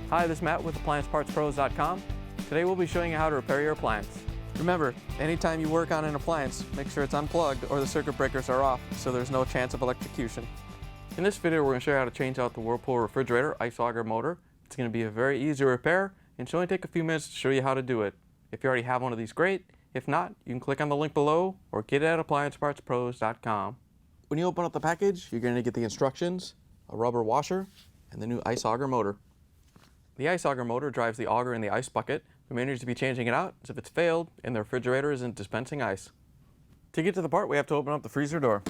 Hi, this is Matt with AppliancePartsPros.com. Today we'll be showing you how to repair your appliance. Remember, anytime you work on an appliance, make sure it's unplugged or the circuit breakers are off so there's no chance of electrocution. In this video we're going to show you how to change out the Whirlpool Refrigerator Ice Auger Motor. It's going to be a very easy repair and should only take a few minutes to show you how to do it. If you already have one of these, great. If not, you can click on the link below or get it at AppliancePartsPros.com. When you open up the package, you're going to get the instructions, a rubber washer, and the new Ice Auger Motor. The Ice Auger Motor drives the auger in the ice bucket. The main reason to be changing it out is if it's failed and the refrigerator isn't dispensing ice. To get to the part, we have to open up the freezer door.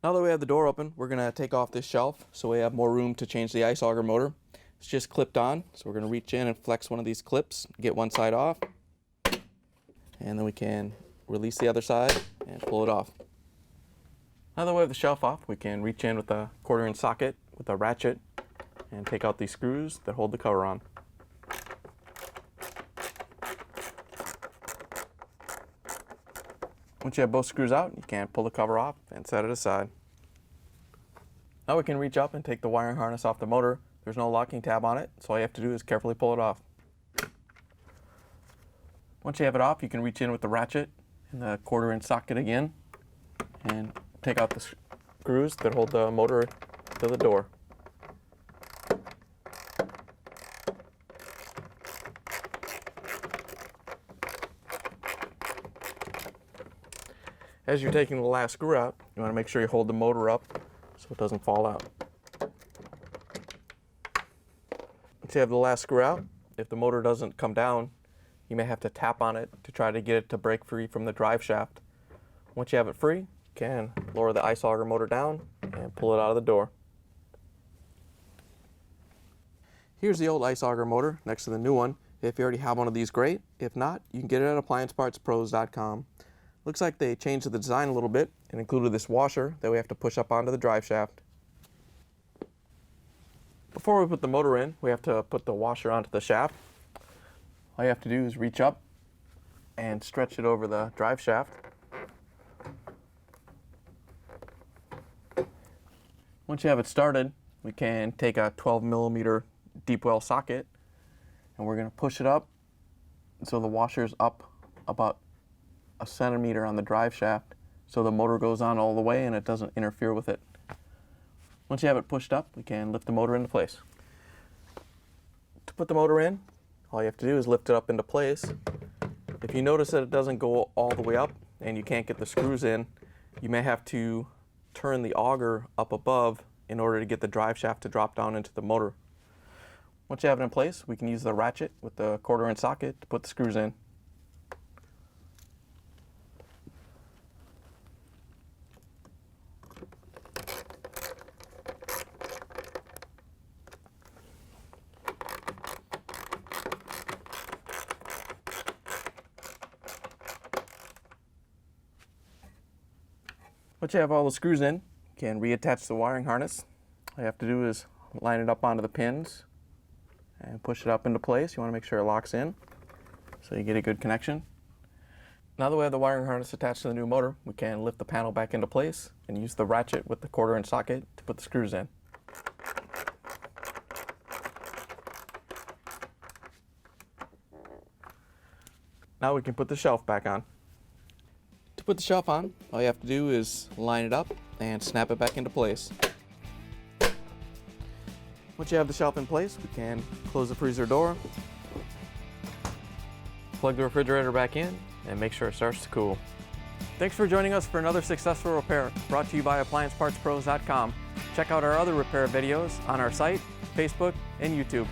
Now that we have the door open, we're going to take off this shelf so we have more room to change the Ice Auger Motor. It's just clipped on, so we're going to reach in and flex one of these clips, get one side off, and then we can release the other side and pull it off. Now that we have the shelf off, we can reach in with a 1/4-inch socket with a ratchet and take out these screws that hold the cover on. Once you have both screws out, you can pull the cover off and set it aside. Now we can reach up and take the wiring harness off the motor. There's no locking tab on it, so all you have to do is carefully pull it off. Once you have it off, you can reach in with the ratchet and the 1/4-inch socket again and take out the screws that hold the motor to the door. As you're taking the last screw out, you want to make sure you hold the motor up so it doesn't fall out. Once you have the last screw out, if the motor doesn't come down, you may have to tap on it to try to get it to break free from the drive shaft. Once you have it free, you can lower the Ice Auger Motor down and pull it out of the door. Here's the old Ice Auger Motor next to the new one. If you already have one of these, great. If not, you can get it at AppliancePartsPros.com. Looks like they changed the design a little bit and included this washer that we have to push up onto the drive shaft. Before we put the motor in, we have to put the washer onto the shaft. All you have to do is reach up and stretch it over the drive shaft. Once you have it started, we can take a 12mm deep well socket and we're going to push it up so the washer's up about 1 centimeter on the drive shaft so the motor goes on all the way and it doesn't interfere with it. Once you have it pushed up, we can lift the motor into place. To put the motor in, all you have to do is lift it up into place. If you notice that it doesn't go all the way up and you can't get the screws in, you may have to turn the auger up above in order to get the drive shaft to drop down into the motor. Once you have it in place, we can use the ratchet with the 1/4-inch socket to put the screws in. Once you have all the screws in, you can reattach the wiring harness. All you have to do is line it up onto the pins and push it up into place. You want to make sure it locks in so you get a good connection. Now that we have the wiring harness attached to the new motor, we can lift the panel back into place and use the ratchet with the 1/4-inch socket to put the screws in. Now we can put the shelf back on. To put the shelf on, all you have to do is line it up and snap it back into place. Once you have the shelf in place, we can close the freezer door, plug the refrigerator back in, and make sure it starts to cool. Thanks for joining us for another successful repair brought to you by AppliancePartsPros.com. Check out our other repair videos on our site, Facebook, and YouTube.